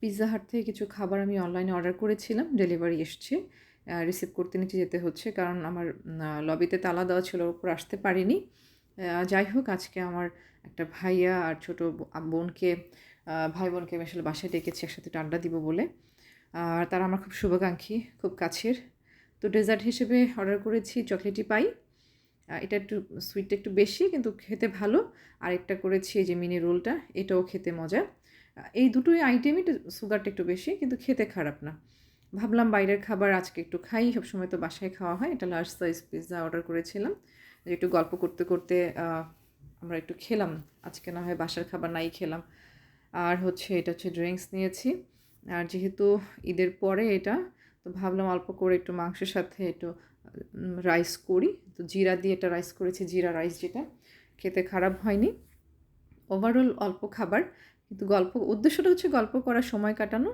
Pizza Hut থেকে কিছু খাবার আমি অনলাইনে অর্ডার করেছিলাম, ডেলিভারি এসছে। রিসিভ করতে নিচে যেতে হচ্ছে কারণ আমার লবিতে তালা দেওয়া ছিল, ওর উপর আসতে পারিনি। যাই হোক, আজকে আমার একটা ভাইয়া আর ছোটো বোনকে, ভাই বোনকে আমি আসলে বাসায় ডেকেছি একসাথে একটু আড্ডা দিব বলে। আর তারা আমার খুব শুভাকাঙ্ক্ষী, খুব কাছের। তো ডেজার্ট হিসেবে অর্ডার করেছি চকলেটি পাই। এটা একটু সুইটটা একটু বেশি কিন্তু খেতে ভালো। আরেকটা করেছি এই যে মিনি রোলটা, এটাও খেতে মজা। এই দুটোই আইটেমই একটু সুগারটা একটু বেশি কিন্তু খেতে খারাপ না। ভাবলাম বাইরের খাবার আজকে একটু খাই, সবসময় তো বাসায় খাওয়া হয়। এটা লার্জ সাইজ পিৎজা অর্ডার করেছিলাম, যে একটু গল্প করতে করতে আমরা একটু খেলাম। আজকে না হয় বাসার খাবার নাই খেলাম। আর হচ্ছে এটা হচ্ছে ড্রিঙ্কস নিয়েছি। আর যেহেতু ঈদের পরে এটা, তো ভাবলাম অল্প করে একটু মাংসের সাথে একটু রাইস করি। তো জিরা দিয়ে একটা রাইস করেছি, জিরা রাইস, যেটা খেতে খারাপ হয়নি। ওভারঅল অল্প খাবার, কিন্তু উদ্দেশ্যটা হচ্ছে গল্প করার, সময় কাটানো।